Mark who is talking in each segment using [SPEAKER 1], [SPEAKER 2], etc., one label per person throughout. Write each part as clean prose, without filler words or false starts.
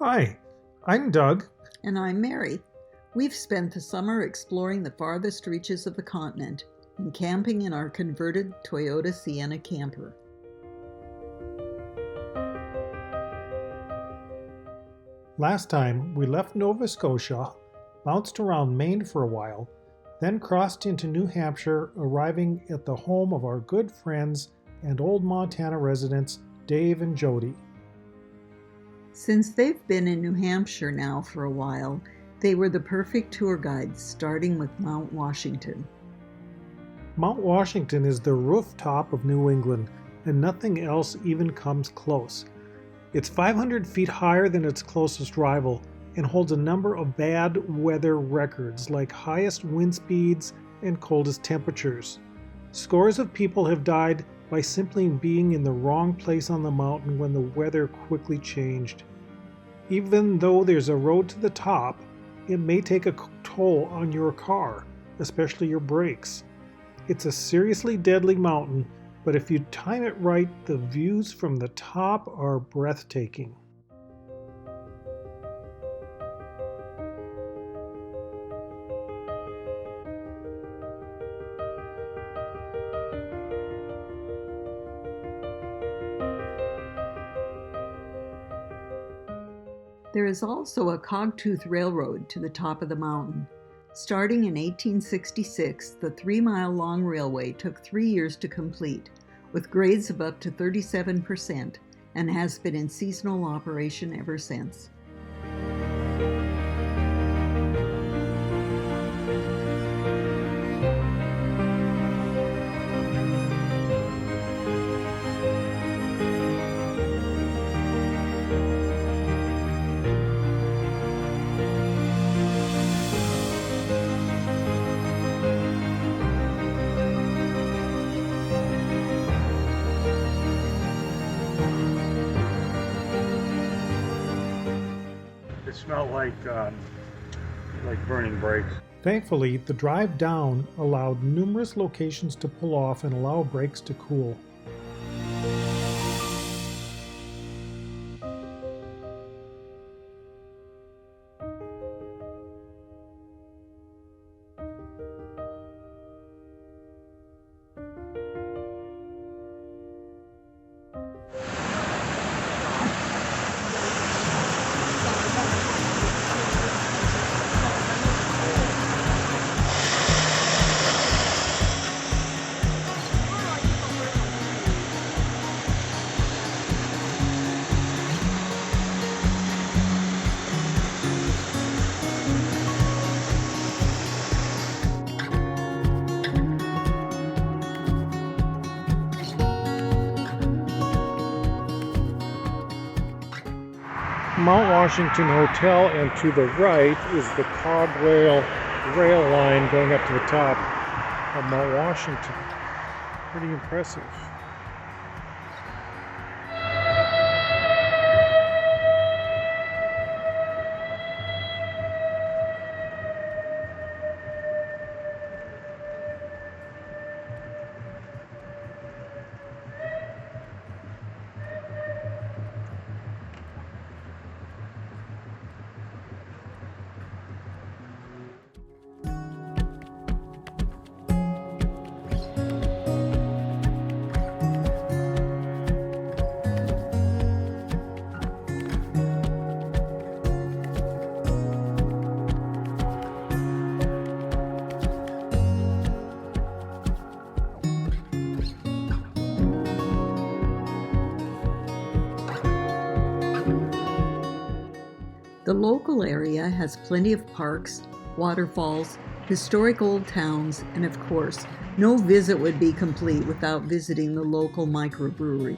[SPEAKER 1] Hi, I'm Doug.
[SPEAKER 2] And I'm Mary. We've spent the summer exploring the farthest reaches of the continent and camping in our converted Toyota Sienna camper.
[SPEAKER 1] Last time, we left Nova Scotia, bounced around Maine for a while, then crossed into New Hampshire, arriving at the home of our good friends and old Montana residents, Dave and Jody.
[SPEAKER 2] Since they've been in New Hampshire now for a while, they were the perfect tour guides, starting with Mount Washington.
[SPEAKER 1] Mount Washington is the rooftop of New England, and nothing else even comes close. It's 500 feet higher than its closest rival and holds a number of bad weather records like highest wind speeds and coldest temperatures. Scores of people have died by simply being in the wrong place on the mountain when the weather quickly changed. Even though there's a road to the top, it may take a toll on your car, especially your brakes. It's a seriously deadly mountain, but if you time it right, the views from the top are breathtaking.
[SPEAKER 2] There is also a cog-tooth railroad to the top of the mountain. Starting in 1866, the 3-mile-long railway took 3 years to complete, with grades of up to 37%, and has been in seasonal operation ever since.
[SPEAKER 3] It smelled like burning brakes.
[SPEAKER 1] Thankfully, the drive down allowed numerous locations to pull off and allow brakes to cool. Mount Washington Hotel, and to the right is the cog rail line going up to the top of Mount Washington. Pretty impressive.
[SPEAKER 2] The local area has plenty of parks, waterfalls, historic old towns, and of course, no visit would be complete without visiting the local microbrewery.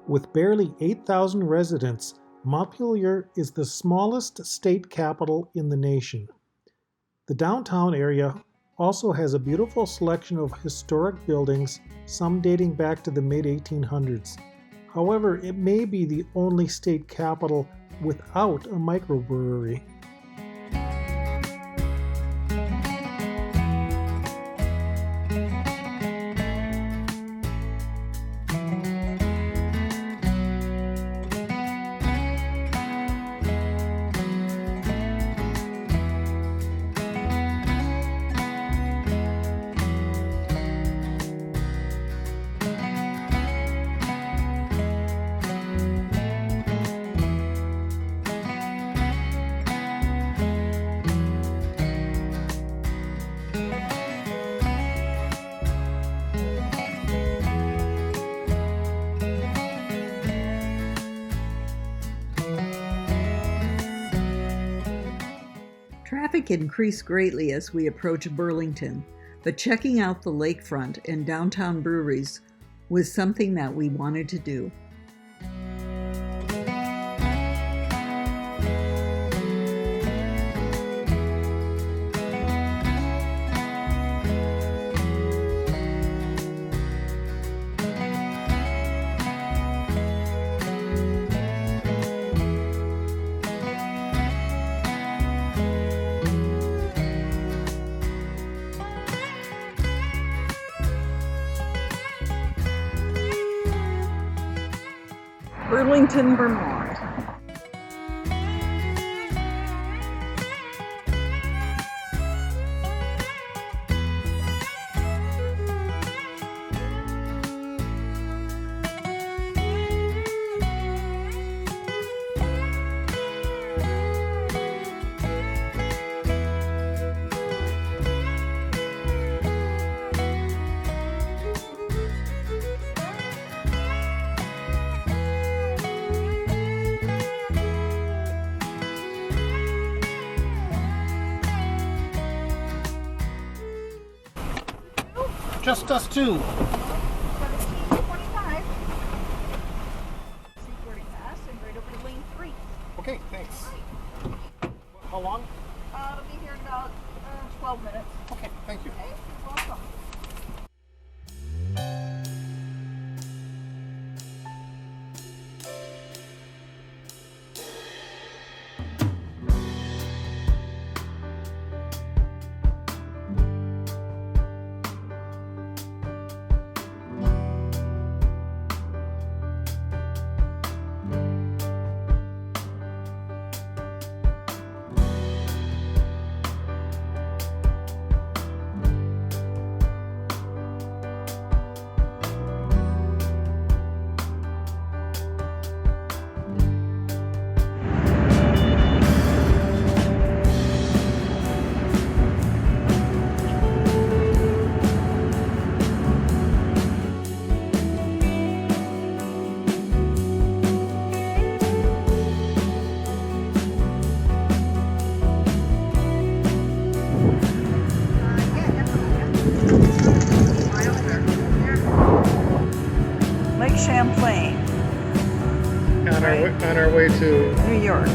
[SPEAKER 1] With barely 8,000 residents, Montpelier is the smallest state capital in the nation. The downtown area also has a beautiful selection of historic buildings, some dating back to the mid-1800s. However, it may be the only state capital without a microbrewery.
[SPEAKER 2] Traffic increased greatly as we approached Burlington, but checking out the lakefront and downtown breweries was something that we wanted to do. Burlington, Vermont.
[SPEAKER 1] Just us two.
[SPEAKER 3] 17.25. C40 fast and right over to lane 3.
[SPEAKER 1] Okay, thanks.
[SPEAKER 3] Right.
[SPEAKER 1] How long?
[SPEAKER 3] I'll be here in about 12 minutes.
[SPEAKER 1] Okay, thank you.
[SPEAKER 3] Okay, you're welcome. Lake Champlain,
[SPEAKER 1] On our way to
[SPEAKER 3] New York.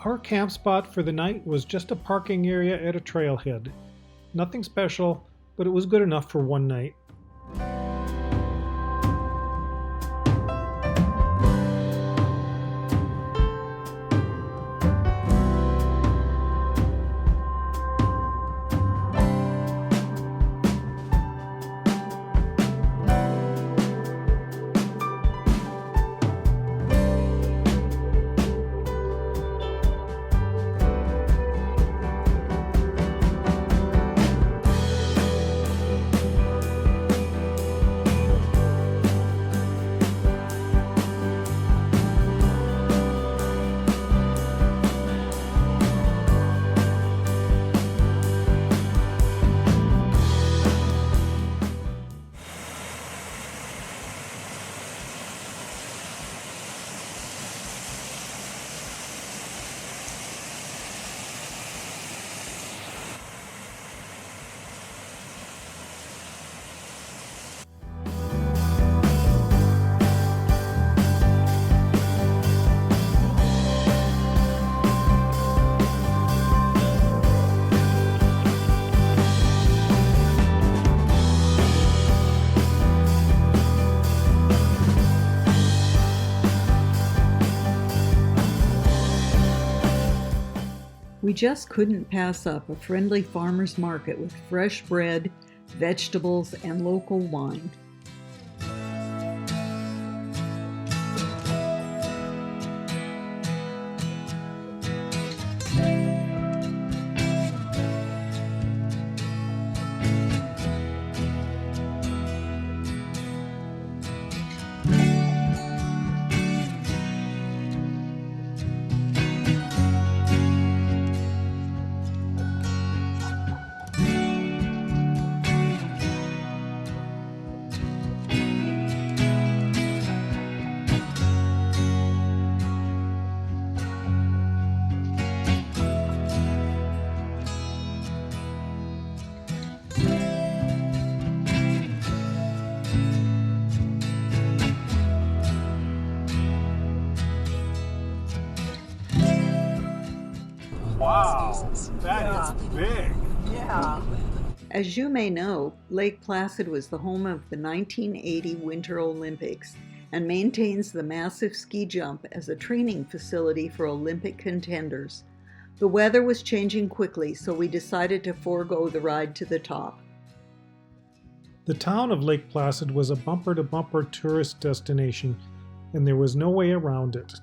[SPEAKER 1] Our camp spot for the night was just a parking area at a trailhead. Nothing special, but it was good enough for one night.
[SPEAKER 2] We just couldn't pass up a friendly farmer's market with fresh bread, vegetables, and local wine.
[SPEAKER 1] Wow, that is big.
[SPEAKER 3] Yeah.
[SPEAKER 2] As you may know, Lake Placid was the home of the 1980 Winter Olympics and maintains the massive ski jump as a training facility for Olympic contenders. The weather was changing quickly, so we decided to forego the ride to the top.
[SPEAKER 1] The town of Lake Placid was a bumper-to-bumper tourist destination, and there was no way around it.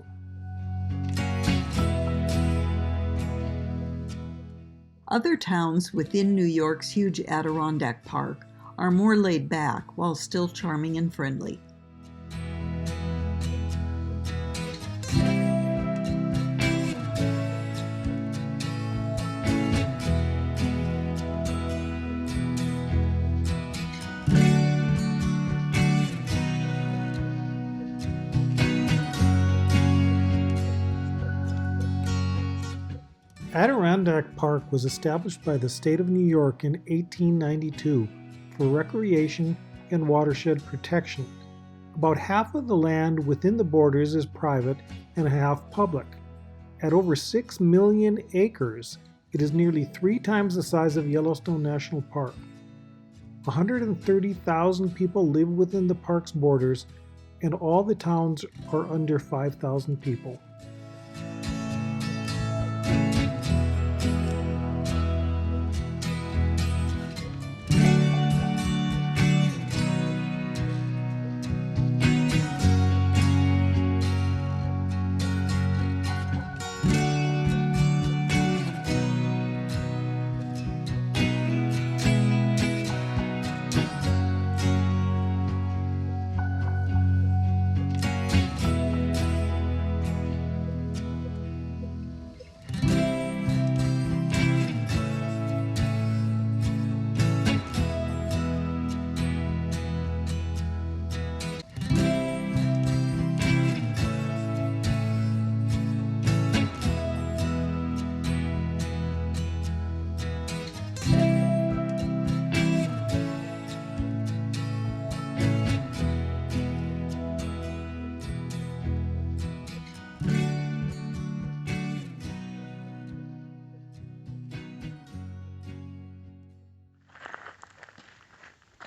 [SPEAKER 2] Other towns within New York's huge Adirondack Park are more laid back while still charming and friendly.
[SPEAKER 1] Adirondack Park was established by the state of New York in 1892 for recreation and watershed protection. About half of the land within the borders is private and half public. At over 6 million acres, it is nearly 3 times the size of Yellowstone National Park. 130,000 people live within the park's borders, and all the towns are under 5,000 people.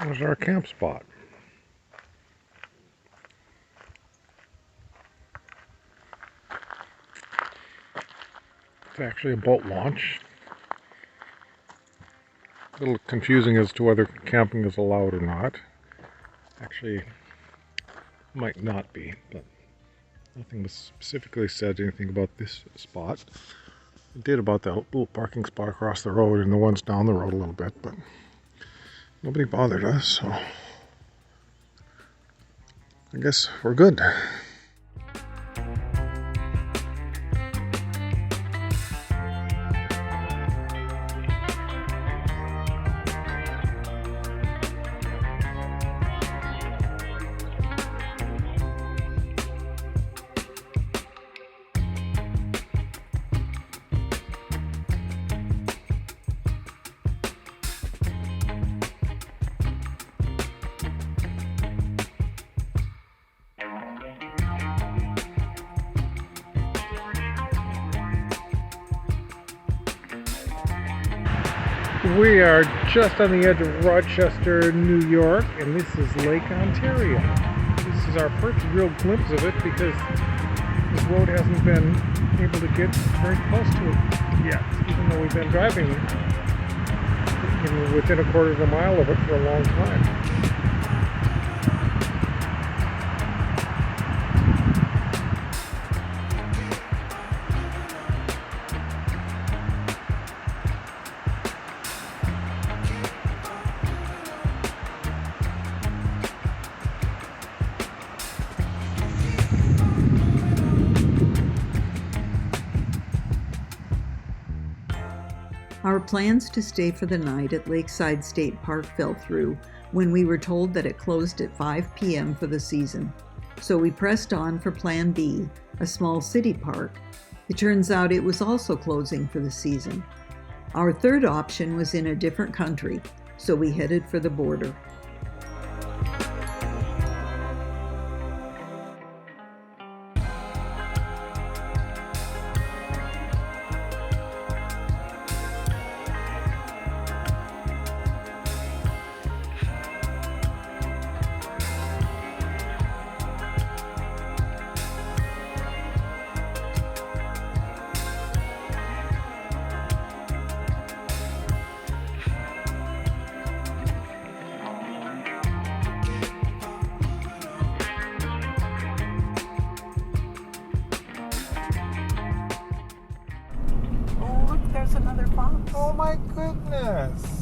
[SPEAKER 4] There's our camp spot. It's actually a boat launch. A little confusing as to whether camping is allowed or not. Actually, might not be, but nothing was specifically said anything about this spot. It did about that little parking spot across the road and the ones down the road a little bit, but nobody bothered us, so I guess we're good. We are just on the edge of Rochester, New York, and this is Lake Ontario. This is our first real glimpse of it because
[SPEAKER 1] This road hasn't been able to get very close to it yet, even though we've been driving within a quarter of a mile of it for a long time.
[SPEAKER 2] Our plans to stay for the night at Lakeside State Park fell through when we were told that it closed at 5 p.m. for the season. So we pressed on for Plan B, a small city park. It turns out it was also closing for the season. Our third option was in a different country, so we headed for the border.
[SPEAKER 3] Oh, look, there's another fox.
[SPEAKER 1] Oh my goodness!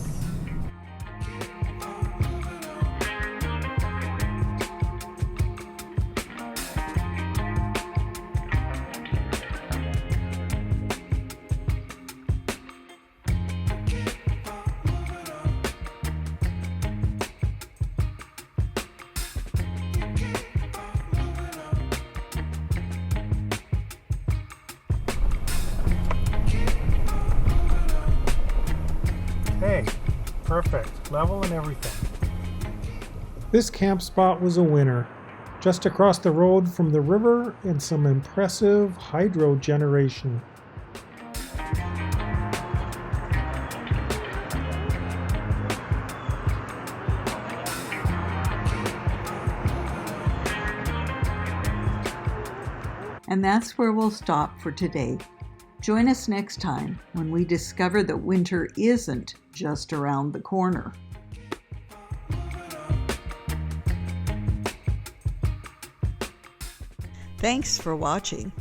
[SPEAKER 1] Hey, perfect. Level and everything. This camp spot was a winner. Just across the road from the river and some impressive hydro generation.
[SPEAKER 2] And that's where we'll stop for today. Join us next time when we discover that winter isn't just around the corner.
[SPEAKER 5] Thanks for watching.